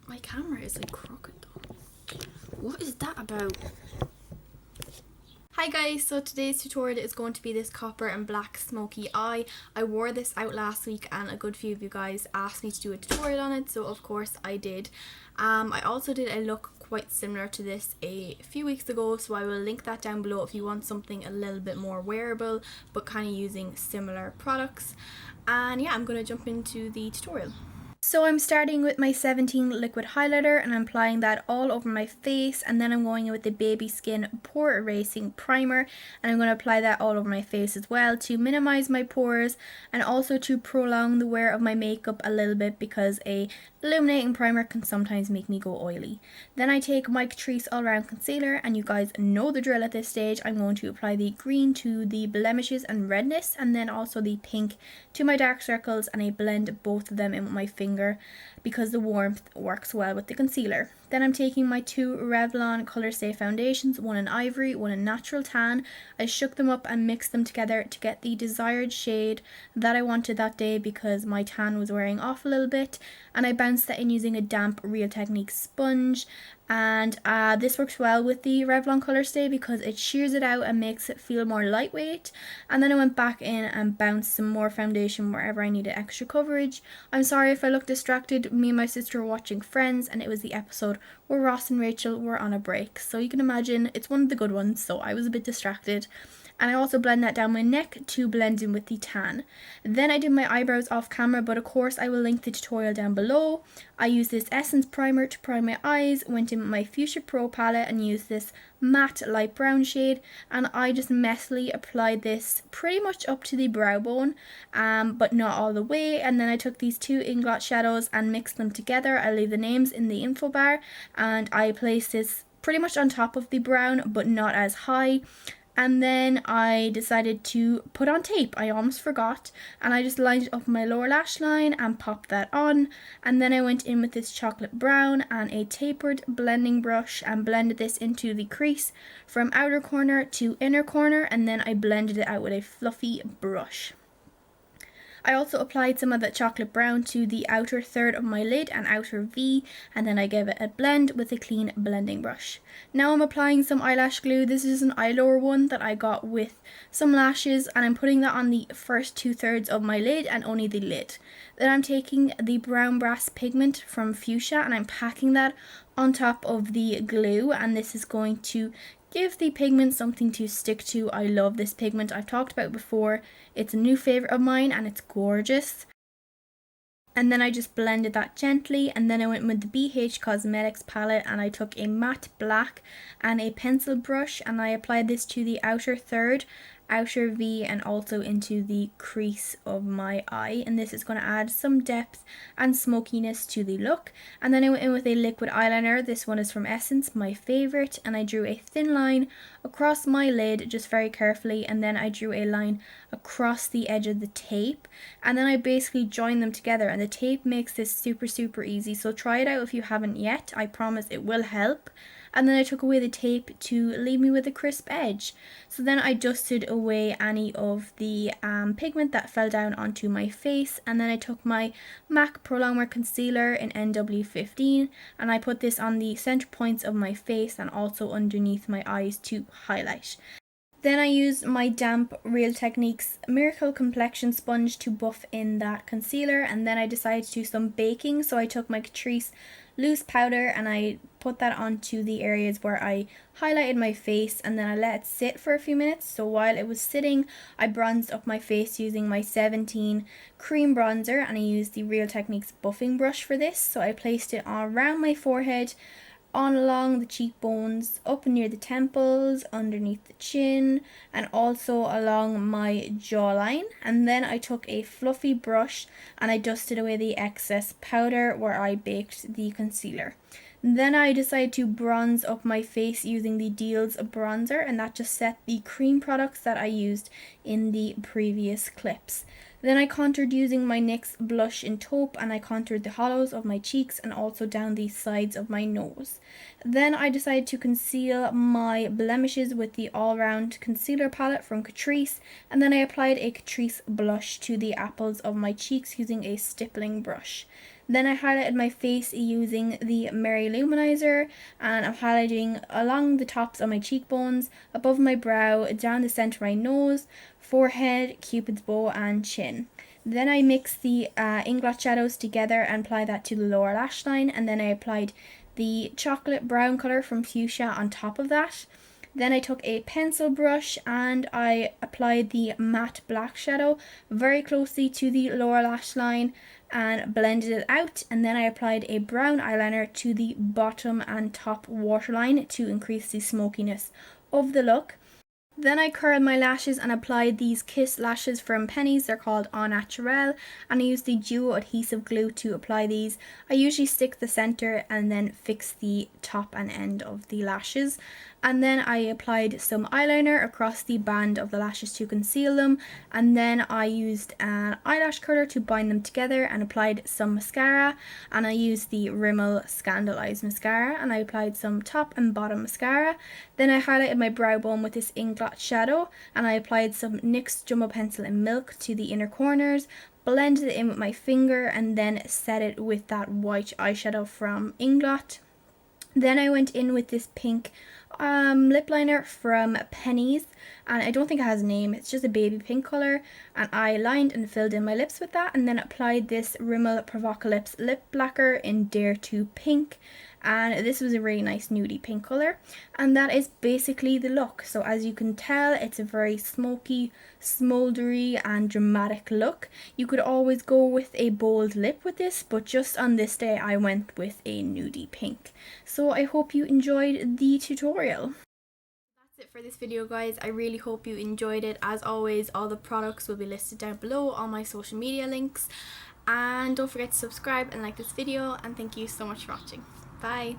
My camera is like crooked though. What is that about? Hi guys, so today's tutorial is going to be this copper and black smoky eye. I wore this out last week and a good few of you guys asked me to do a tutorial on it, so of course I did. I also did a look quite similar to this a few weeks ago, so I will link that down below if you want something a little bit more wearable but kind of using similar products. And yeah, I'm going to jump into the tutorial. So I'm starting with my 17 liquid highlighter and I'm applying that all over my face, and then I'm going in with the Baby Skin Pore Erasing Primer and I'm going to apply that all over my face as well to minimize my pores and also to prolong the wear of my makeup a little bit, because a illuminating primer can sometimes make me go oily. Then I take my Catrice All Round Concealer, and you guys know the drill at this stage. I'm going to apply the green to the blemishes and redness, and then also the pink to my dark circles, and I blend both of them in with my finger because the warmth works well with the concealer. Then I'm taking my two Revlon colourstay foundations, one in Ivory, one in Natural Tan. I shook them up and mixed them together to get the desired shade that I wanted that day because my tan was wearing off a little bit, and I bounced that in using a damp Real Techniques sponge. And this works well with the Revlon colourstay because it shears it out and makes it feel more lightweight. And then I went back in and bounced some more foundation wherever I needed extra coverage. I'm sorry if I look distracted. Me and my sister were watching Friends, and it was the episode where Ross and Rachel were on a break, so you can imagine it's one of the good ones, so I was a bit distracted. And I also blend that down my neck to blend in with the tan. Then I did my eyebrows off camera, but of course I will link the tutorial down below. I used this Essence primer to prime my eyes, went in with my Fuschia Pro palette and used this matte light brown shade, and I just messily applied this pretty much up to the brow bone, but not all the way. And then I took these two Inglot shadows and mixed them together. I'll leave the names in the info bar, and I placed this pretty much on top of the brown but not as high. And then I decided to put on tape. I almost forgot, and I just lined it up my lower lash line and popped that on. And then I went in with this chocolate brown and a tapered blending brush and blended this into the crease from outer corner to inner corner, and then I blended it out with a fluffy brush. I also applied some of that chocolate brown to the outer third of my lid and outer V, and then I gave it a blend with a clean blending brush. Now I'm applying some eyelash glue. This is an Eylure one that I got with some lashes, and I'm putting that on the first 2/3 of my lid and only the lid. Then I'm taking the brown brass pigment from Fuschia and I'm packing that on top of the glue, and this is going to give the pigment something to stick to. I love this pigment. I've talked about it before. It's a new favourite of mine and it's gorgeous. And then I just blended that gently, and then I went with the BH Cosmetics palette and I took a matte black and a pencil brush and I applied this to the outer third, outer V, and also into the crease of my eye, and this is going to add some depth and smokiness to the look. And then I went in with a liquid eyeliner. This one is from Essence, my favourite, and I drew a thin line across my lid just very carefully, and then I drew a line across the edge of the tape, and then I basically joined them together, and the tape makes this super easy, so try it out if you haven't yet. I promise it will help. And then I took away the tape to leave me with a crisp edge. So then I dusted away any of the pigment that fell down onto my face, and then I took my MAC Prolong Concealer in NW15 and I put this on the center points of my face and also underneath my eyes to highlight. Then I used my damp Real Techniques Miracle complexion sponge to buff in that concealer, and then I decided to do some baking. So I took my Catrice loose powder and I put that onto the areas where I highlighted my face, and then I let it sit for a few minutes. So while it was sitting, I bronzed up my face using my 17 cream bronzer, and I used the Real Techniques buffing brush for this. So I placed it around my forehead, on along the cheekbones, up near the temples, underneath the chin, and also along my jawline. And then I took a fluffy brush and I dusted away the excess powder where I baked the concealer. Then I decided to bronze up my face using the dealz bronzer, and that just set the cream products that I used in the previous clips. Then I contoured using my NYX blush in Taupe, and I contoured the hollows of my cheeks and also down the sides of my nose. Then I decided to conceal my blemishes with the All Round Concealer palette from Catrice, and then I applied a Catrice blush to the apples of my cheeks using a stippling brush. Then I highlighted my face using the Mary Luminizer, and I'm highlighting along the tops of my cheekbones, above my brow, down the centre of my nose, forehead, cupid's bow and chin. Then I mixed the Inglot shadows together and applied that to the lower lash line, and then I applied the chocolate brown colour from Fuschia on top of that. Then I took a pencil brush and I applied the matte black shadow very closely to the lower lash line and blended it out, and then I applied a brown eyeliner to the bottom and top waterline to increase the smokiness of the look. Then I curled my lashes and applied these Kiss lashes from Penny's. They're called R.T Natural, and I used the duo adhesive glue to apply these. I usually stick the centre and then fix the top and end of the lashes. And then I applied some eyeliner across the band of the lashes to conceal them, and then I used an eyelash curler to bind them together and applied some mascara, and I used the Rimmel Scandal Eyes mascara, and I applied some top and bottom mascara. Then I highlighted my brow bone with this Inglot shadow, and I applied some NYX Jumbo Pencil in Milk to the inner corners, blended it in with my finger, and then set it with that white eyeshadow from Inglot. Then I went in with this pink lip liner from Penny's, and I don't think it has a name, it's just a baby pink colour, and I lined and filled in my lips with that, and then applied this Rimmel Provocalips lip blacker in Dare to Pink, and this was a really nice nudie pink colour, and that is basically the look. So as you can tell, it's a very smoky, smouldery and dramatic look. You could always go with a bold lip with this, but just on this day I went with a nudie pink. So I hope you enjoyed the tutorial. That's it for this video, guys. I really hope you enjoyed it. As always, all the products will be listed down below, all my social media links, and don't forget to subscribe and like this video, and thank you so much for watching. Bye.